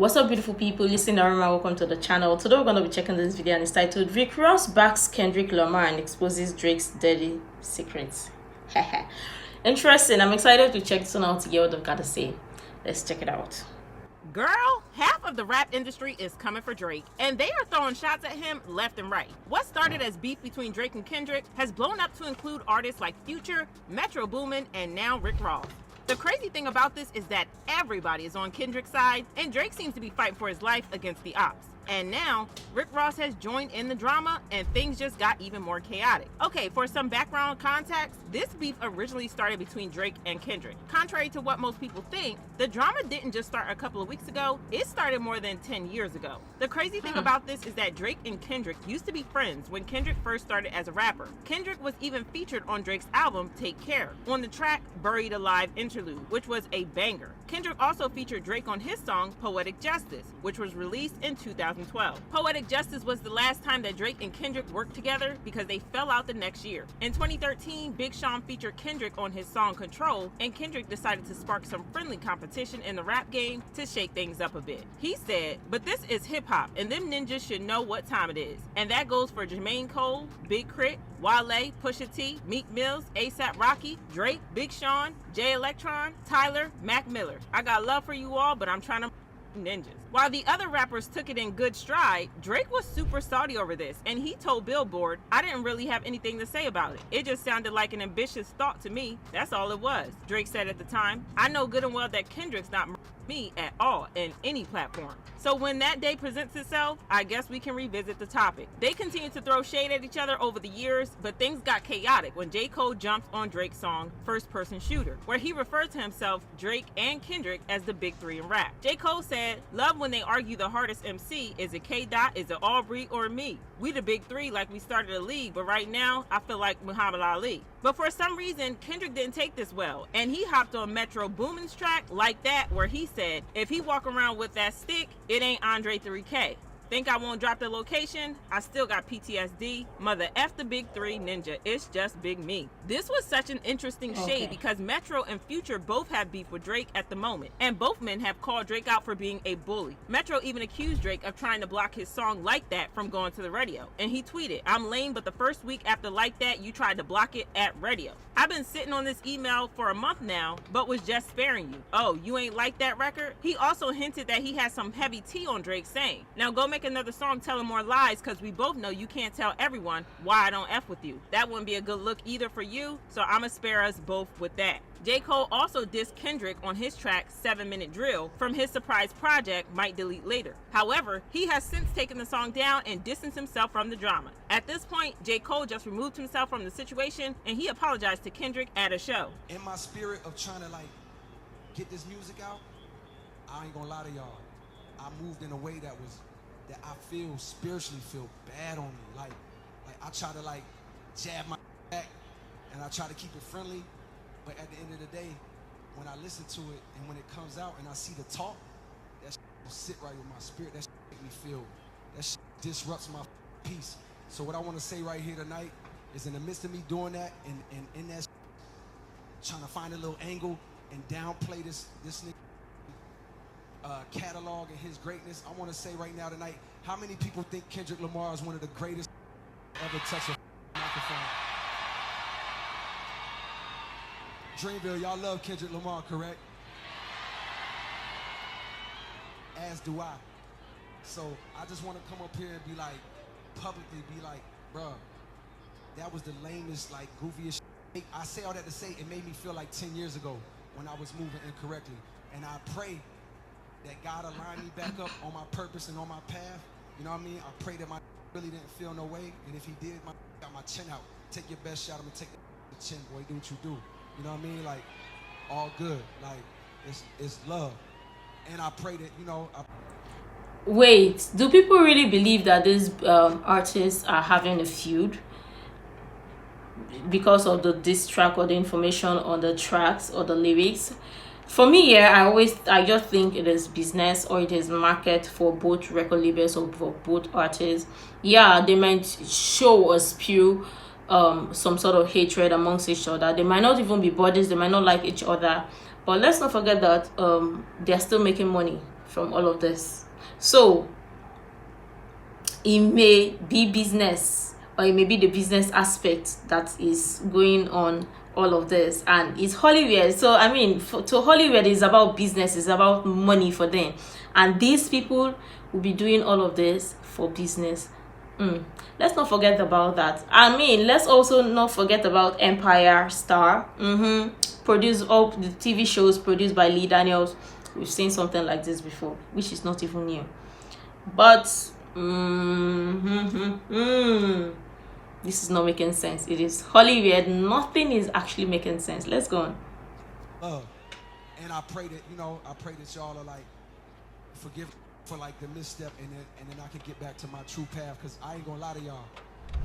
What's up, beautiful people? Listen, welcome to the channel. Today we're going to be checking this video, and it's titled Rick Ross backs Kendrick Lamar and exposes Drake's dirty secrets. Interesting. I'm excited to check this one out to get what they've got to say. Let's check it out. Girl, half of the rap industry is coming for Drake, and they are throwing shots at him left and right. What started as beef between Drake and Kendrick has blown up to include artists like Future, Metro Boomin, and now Rick Ross. The crazy thing about this is that everybody is on Kendrick's side, and Drake seems to be fighting for his life against the ops. And now, Rick Ross has joined in the drama, and things just got even more chaotic. Okay, for some background context, this beef originally started between Drake and Kendrick. Contrary to what most people think, the drama didn't just start a couple of weeks ago, it started more than 10 years ago. The crazy thing about this is that Drake and Kendrick used to be friends when Kendrick first started as a rapper. Kendrick was even featured on Drake's album, Take Care, on the track Buried Alive Interlude, which was a banger. Kendrick also featured Drake on his song, Poetic Justice, which was released in 2012. Poetic Justice was the last time that Drake and Kendrick worked together because they fell out the next year. In 2013, Big Sean featured Kendrick on his song Control, and Kendrick decided to spark some friendly competition in the rap game to shake things up a bit. He said, "But this is hip-hop, and them ninjas should know what time it is." And that goes for Jermaine Cole, Big Crit, Wale, Pusha T, Meek Mills, A$AP Rocky, Drake, Big Sean, Jay Electron, Tyler, Mac Miller. I got love for you all, but I'm trying to ninjas. While the other rappers took it in good stride, Drake was super salty over this, and he told Billboard, "I didn't really have anything to say about it. It just sounded like an ambitious thought to me. That's all it was." Drake said at the time, "I know good and well that Kendrick's not me at all in any platform. So when that day presents itself, I guess we can revisit the topic." They continued to throw shade at each other over the years, but things got chaotic when J. Cole jumped on Drake's song First Person Shooter, where he referred to himself, Drake, and Kendrick as the big three in rap. J. Cole said, "Love when they argue the hardest MC. Is it K-Dot, is it Aubrey, or me? We the big three like we started a league, but right now I feel like Muhammad Ali." But for some reason, Kendrick didn't take this well, and he hopped on Metro Boomin's track Like That, where he said, "If he walk around with that stick, it ain't Andre 3K. Think I won't drop the location? I still got PTSD. Mother F the big three ninja. It's just big me." This was such an interesting shade because Metro and Future both have beef with Drake at the moment, and both men have called Drake out for being a bully. Metro even accused Drake of trying to block his song Like That from going to the radio, and he tweeted, "I'm lame, but the first week after Like That, you tried to block it at radio. I've been sitting on this email for a month now, but was just sparing you. Oh, you ain't like that record?" He also hinted that he had some heavy tea on Drake, saying, "Now go make another song telling more lies, because we both know you can't tell everyone why I don't F with you. That wouldn't be a good look either for you, so I'ma spare us both with that." J. Cole also dissed Kendrick on his track 7-Minute Drill from his surprise project Might Delete Later. However, he has since taken the song down and distanced himself from the drama. At this point, J. Cole just removed himself from the situation, and he apologized to Kendrick at a show. "In my spirit of trying to get this music out, I ain't gonna lie to y'all, I moved in a way that I feel spiritually feel bad on me. Like I try to jab my back, and I try to keep it friendly, but at the end of the day, when I listen to it and when it comes out and I see the talk, that shit will sit right with my spirit. That shit make me feel, that shit disrupts my peace. So what I want to say right here tonight is, in the midst of me doing that and in that shit, trying to find a little angle and downplay this nigga catalog and his greatness, I want to say right now tonight, how many people think Kendrick Lamar is one of the greatest ever touch a microphone? Dreamville, y'all love Kendrick Lamar, correct? As do I. So I just want to come up here and be publicly be like, bruh, that was the lamest, goofiest shit. I say all that to say it made me feel like 10 years ago when I was moving incorrectly. And I pray that God aligned me back up on my purpose and on my path. You know what I mean? I pray that my really didn't feel no way. And if he did, got my chin out. Take your best shot. I'm going to take the chin, boy. Do what you do. You know what I mean? All good. It's love. And I pray that, Wait, do people really believe that these artists are having a feud because of the diss track or the information on the tracks or the lyrics? For me, yeah, I just think it is business, or it is market for both record labels or for both artists. Yeah, they might show or spew some sort of hatred amongst each other. They might not even be buddies, they might not like each other, but let's not forget that they're still making money from all of this. So it may be business, or it may be the business aspect that is going on all of this, and it's Hollywood. So I mean, to Hollywood, it's about business, it's about money for them, and these people will be doing all of this for business. Let's not forget about that. I mean, let's also not forget about Empire Star. Produce all the TV shows produced by Lee Daniels. We've seen something like this before, which is not even new. But this is not making sense. It is Hollywood. Nothing is actually making sense. Let's go on. And I pray that, I pray that y'all are like, forgive for like the misstep, and then I can get back to my true path, because I ain't gonna lie to y'all.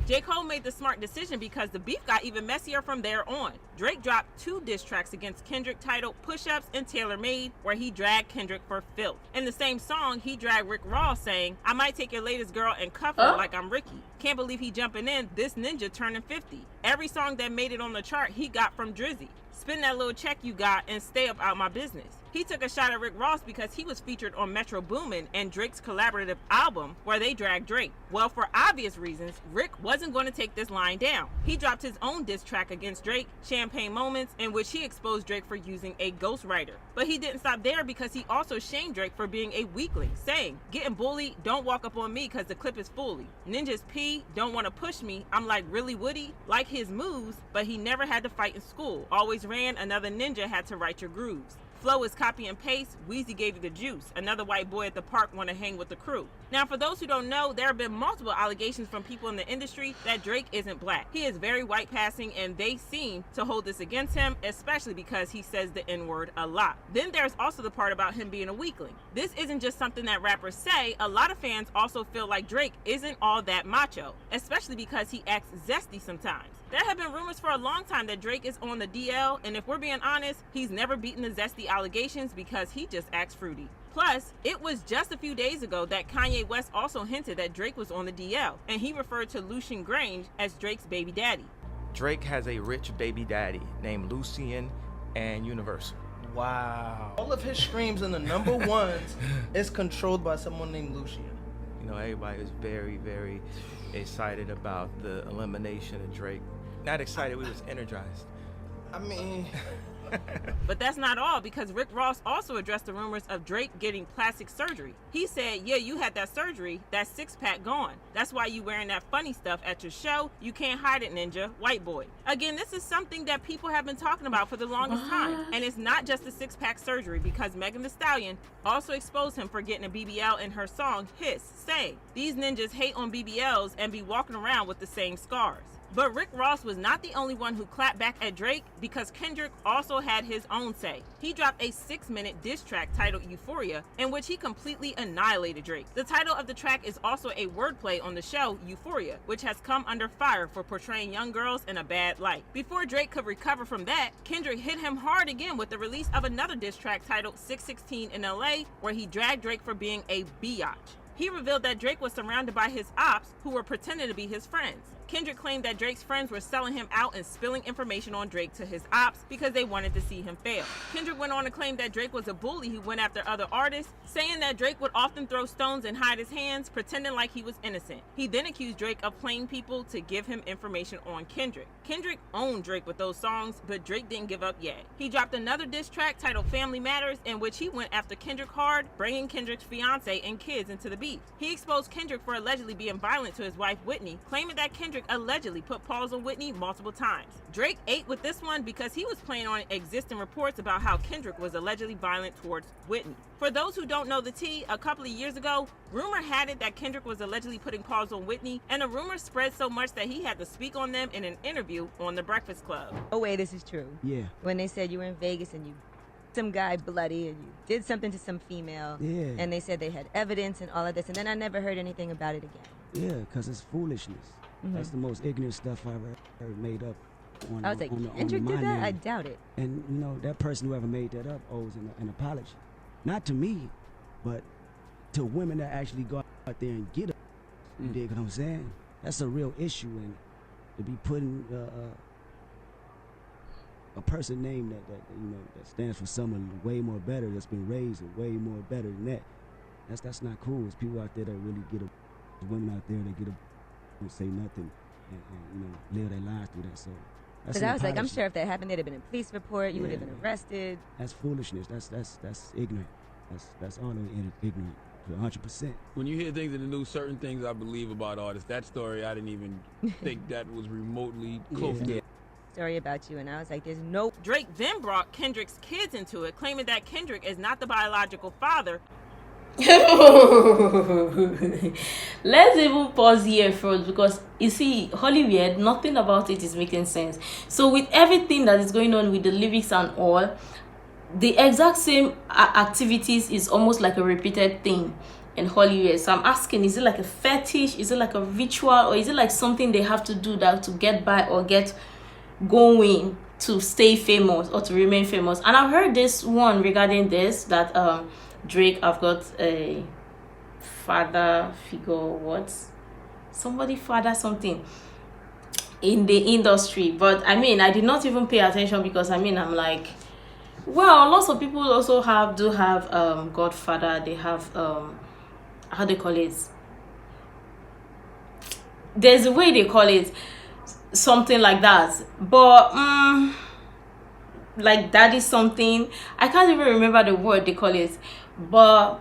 J. Cole made the smart decision because the beef got even messier from there on. Drake dropped 2 diss tracks against Kendrick titled Push-Ups and Tailor Made, where he dragged Kendrick for filth. In the same song, he dragged Rick Ross saying, "I might take your latest girl and cuff her like I'm Ricky. Can't believe he jumping in, this ninja turning 50. Every song that made it on the chart he got from Drizzy. Spend that little check you got and stay up out my business." He took a shot at Rick Ross because he was featured on Metro Boomin and Drake's collaborative album where they dragged Drake. Well, for obvious reasons, Rick wasn't going to take this line down. He dropped his own diss track against Drake, Champagne Moments, in which he exposed Drake for using a ghostwriter. But he didn't stop there because he also shamed Drake for being a weakling, saying, "Getting bullied, don't walk up on me because the clip is fully. Ninjas P, don't want to push me, I'm like really Woody, like his moves, but he never had to fight in school. Always ran, another ninja had to write your grooves. Flow is copy and paste, Weezy gave you the juice. Another white boy at the park want to hang with the crew." Now, for those who don't know, there have been multiple allegations from people in the industry that Drake isn't black. He is very white passing, and they seem to hold this against him, especially because he says the N-word a lot. Then there's also the part about him being a weakling. This isn't just something that rappers say. A lot of fans also feel like Drake isn't all that macho, especially because he acts zesty sometimes. There have been rumors for a long time that Drake is on the DL, and if we're being honest, he's never beaten the zesty allegations because he just acts fruity. Plus, it was just a few days ago that Kanye West also hinted that Drake was on the DL, and he referred to Lucien Grange as Drake's baby daddy. Drake has a rich baby daddy named Lucien and Universal. Wow. All of his streams in the number ones is controlled by someone named Lucien. Everybody was very, very excited about the elimination of Drake. Not excited, we was energized. I mean... But that's not all, because Rick Ross also addressed the rumors of Drake getting plastic surgery. He said, "Yeah, you had that surgery, that six-pack gone. That's why you wearing that funny stuff at your show. You can't hide it, ninja, white boy." Again, this is something that people have been talking about for the longest time. And it's not just the six-pack surgery, because Megan Thee Stallion also exposed him for getting a BBL in her song, Hiss, saying, "These ninjas hate on BBLs and be walking around with the same scars." But Rick Ross was not the only one who clapped back at Drake, because Kendrick also had his own say. He dropped a 6-minute diss track titled Euphoria, in which he completely annihilated Drake. The title of the track is also a wordplay on the show Euphoria, which has come under fire for portraying young girls in a bad light. Before Drake could recover from that, Kendrick hit him hard again with the release of another diss track titled 616 in LA, where he dragged Drake for being a biatch. He revealed that Drake was surrounded by his ops who were pretending to be his friends. Kendrick claimed that Drake's friends were selling him out and spilling information on Drake to his ops because they wanted to see him fail. Kendrick went on to claim that Drake was a bully who went after other artists, saying that Drake would often throw stones and hide his hands, pretending like he was innocent. He then accused Drake of playing people to give him information on Kendrick. Kendrick owned Drake with those songs, but Drake didn't give up yet. He dropped another diss track titled Family Matters, in which he went after Kendrick hard, bringing Kendrick's fiance and kids into the beef. He exposed Kendrick for allegedly being violent to his wife Whitney, claiming that Kendrick allegedly put paws on Whitney multiple times. Drake ate with this one because he was playing on existing reports about how Kendrick was allegedly violent towards Whitney. For those who don't know the tea, a couple of years ago, rumor had it that Kendrick was allegedly putting paws on Whitney, and the rumor spread so much that he had to speak on them in an interview on The Breakfast Club. Oh wait, this is true. Yeah. When they said you were in Vegas and you some guy bloody and you did something to some female, Yeah. and they said they had evidence and all of this, and then I never heard anything about it again. Yeah, because it's foolishness. That's the most ignorant stuff I've ever made up. I was like, on Kendrick my did that? name. I doubt it. And, that person, whoever made that up, owes an apology. Not to me, but to women that actually go out there and get it. You dig what I'm saying? That's a real issue, and to be putting a person name that stands for someone way more better, that's been raised way more better than that, That's not cool. It's people out there that really get a, women out there that get a, don't say nothing, and you know, live their lives through that. So that's Because I was like, I'm apology. sure if that happened, there'd have been a police report. You would have Yeah. been arrested. That's foolishness. That's ignorant. That's all ignorant. 100%. When you hear things in the news, certain things I believe about artists. That story, I didn't even think that was remotely close to. Story about you, and I was like, there's no. Drake then brought Kendrick's kids into it, claiming that Kendrick is not the biological father. Let's even pause here first, because you see, Hollywood, nothing about it is making sense. So with everything that is going on with the lyrics and all, the exact same activities is almost like a repeated thing in Hollywood. So I'm asking, is it like a fetish, is it like a ritual, or is it like something they have to do that to get by or get going to stay famous or to remain famous? And I've heard this one regarding this, that Drake, I've got a father figure, somebody father something in the industry. But I mean, I did not even pay attention, because I mean, I'm like, well, lots of people also do have godfather. They have how they call it, there's a way they call it, something like that. But like that is something, I can't even remember the word they call it. But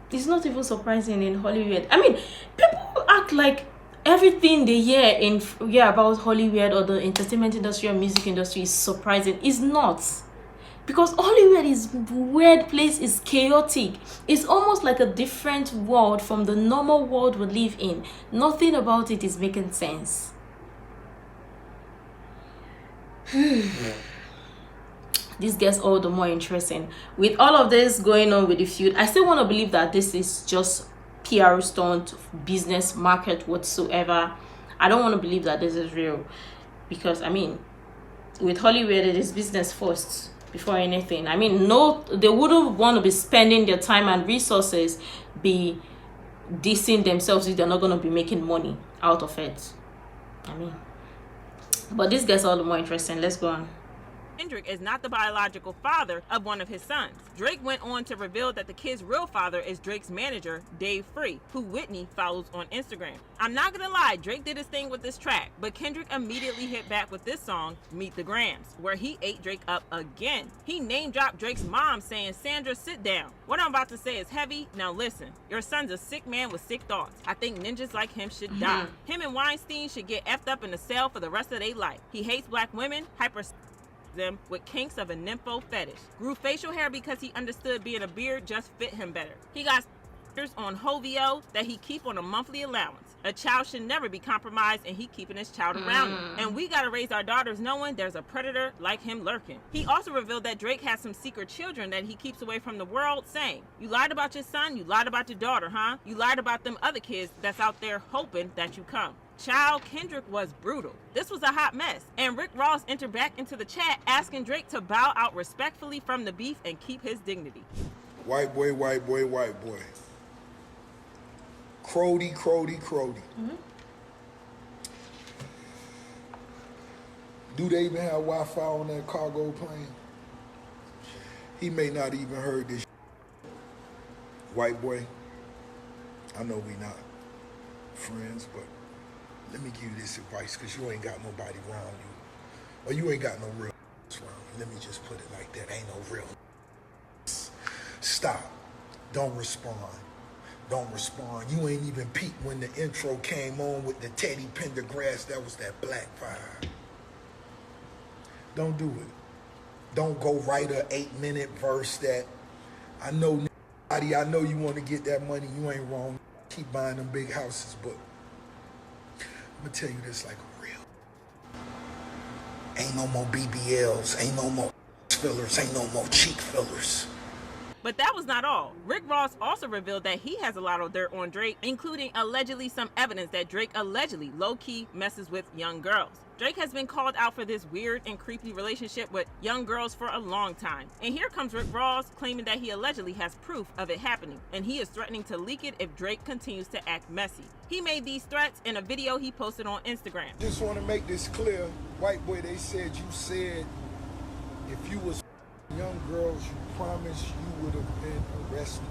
it's not even surprising in Hollywood. I mean, people act like everything they hear about Hollywood or the entertainment industry or music industry is surprising. It's not, because Hollywood is a weird place. It's chaotic. It's almost like a different world from the normal world we live in. Nothing about it is making sense. This gets all the more interesting. With all of this going on with the feud, I still want to believe that this is just PR stunt, business, market, whatsoever. I don't want to believe that this is real, because I mean, with Hollywood, it is business first before anything. I mean, no, they wouldn't want to be spending their time and resources be dissing themselves if they're not going to be making money out of it. I mean, but this gets all the more interesting. Let's go on. Kendrick is not the biological father of one of his sons. Drake went on to reveal that the kid's real father is Drake's manager, Dave Free, who Whitney follows on Instagram. I'm not gonna lie, Drake did his thing with this track, but Kendrick immediately hit back with this song, Meet the Grams, where he ate Drake up again. He name-dropped Drake's mom, saying, "Sandra, sit down. What I'm about to say is heavy. Now listen, your son's a sick man with sick thoughts. I think ninjas like him should die. Him and Weinstein should get effed up in the cell for the rest of their life. He hates black women, them with kinks of a nympho fetish. Grew facial hair because he understood being a beard just fit him better. He got on Hovio that he keep on a monthly allowance. A child should never be compromised, and he keeping his child around him. And we gotta raise our daughters knowing there's a predator like him lurking." He also revealed that Drake has some secret children that he keeps away from the world, saying, "You lied about your son, you lied about your daughter, huh? You lied about them other kids that's out there hoping that you come." Child, Kendrick was brutal. This was a hot mess, and Rick Ross entered back into the chat asking Drake to bow out respectfully from the beef and keep his dignity. White boy, white boy, white boy. Crody, Crody, Crody. Do they even have Wi-Fi on that cargo plane? He may not even heard this. White boy, I know we not friends, but let me give you this advice, because you ain't got nobody around you. Or you ain't got no real around you. Let me just put it like that. Ain't no real. Stop. Don't respond. Don't respond. You ain't even peeped when the intro came on with the Teddy Pendergrass. That was that black vibe. Don't do it. Don't go write a 8-minute verse that I know you want to get that money. You ain't wrong. Keep buying them big houses, but I'm gonna tell you this like a real. Ain't no more BBLs, ain't no more fillers, ain't no more cheek fillers. But that was not all. Rick Ross also revealed that he has a lot of dirt on Drake, including allegedly some evidence that Drake allegedly low-key messes with young girls. Drake has been called out for this weird and creepy relationship with young girls for a long time. And here comes Rick Ross claiming that he allegedly has proof of it happening, and he is threatening to leak it if Drake continues to act messy. He made these threats in a video he posted on Instagram. Just want to make this clear. White boy, they said you said if you was Young girls, you promised you would have been arrested.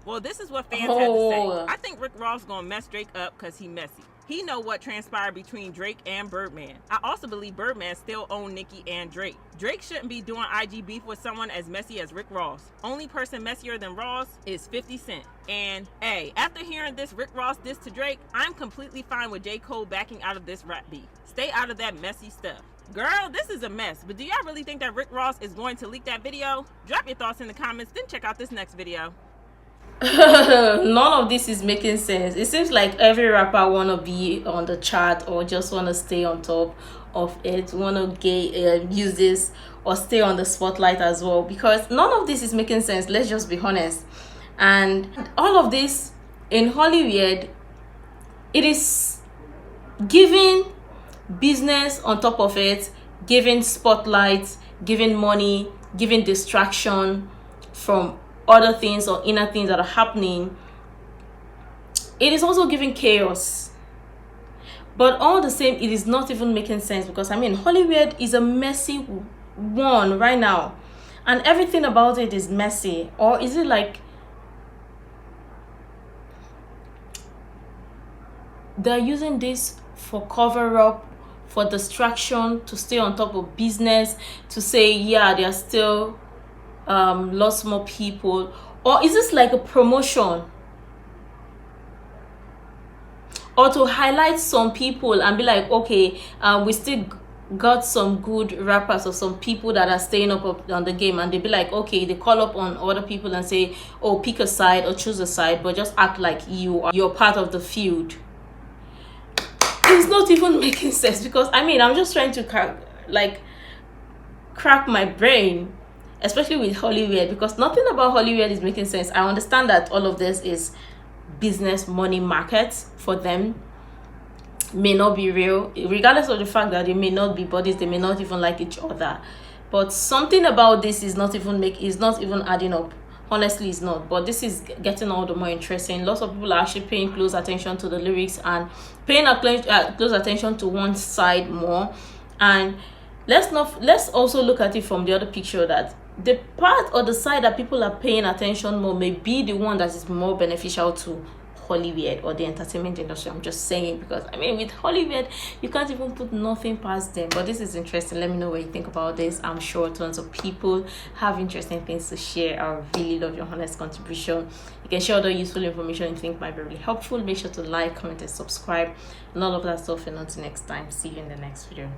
Well, this is what fans had to say. Oh. I think Rick Ross gonna mess Drake up because he messy. He know what transpired between Drake and Birdman. I also believe Birdman still owned Nicki and Drake. Drake shouldn't be doing IG beef with someone as messy as Rick Ross. Only person messier than Ross is 50 Cent. And hey, after hearing this Rick Ross diss to Drake, I'm completely fine with J. Cole backing out of this rap beef. Stay out of that messy stuff. Girl, this is a mess, but do y'all really think that Rick Ross is going to leak that video? Drop your thoughts in the comments, then check out this next video. None of this is making sense. It seems like every rapper wanna be on the chart or just wanna stay on top of it, wanna use this or stay on the spotlight as well, because none of this is making sense. Let's just be honest. And all of this in Hollywood, it is giving business on top of it, giving spotlight, giving money, giving distraction from other things or inner things that are happening. It is also giving chaos, but all the same, it is not even making sense, because I mean, Hollywood is a messy one right now, and everything about it is messy. Or is it like they're using this for cover up, for distraction, to stay on top of business, to say, yeah, they're still lots more people? Or is this like a promotion, or to highlight some people and be like, okay, we still got some good rappers or some people that are staying up on the game, and they be like, okay, they call up on other people and say, oh, pick a side or choose a side, but just act like you're part of the feud. It's not even making sense, because I mean, I'm just trying to crack my brain, especially with Hollywood, because nothing about Hollywood is making sense. I understand that all of this is business, money, market for them, may not be real, regardless of the fact that they may not be buddies, they may not even like each other, but something about this is not even adding up. Honestly, it's not. But this is getting all the more interesting. Lots of people are actually paying close attention to the lyrics and paying close attention to one side more. And let's also look at it from the other picture, that the part or the side that people are paying attention more may be the one that is more beneficial to Hollywood or the entertainment industry. I'm just saying, because I mean, with Hollywood, you can't even put nothing past them. But this is interesting. Let me know what you think about this. I'm sure tons of people have interesting things to share. I really love your honest contribution. You can share other useful information you think might be really helpful. Make sure to like, comment, and subscribe, and all of that stuff. And until next time, see you in the next video.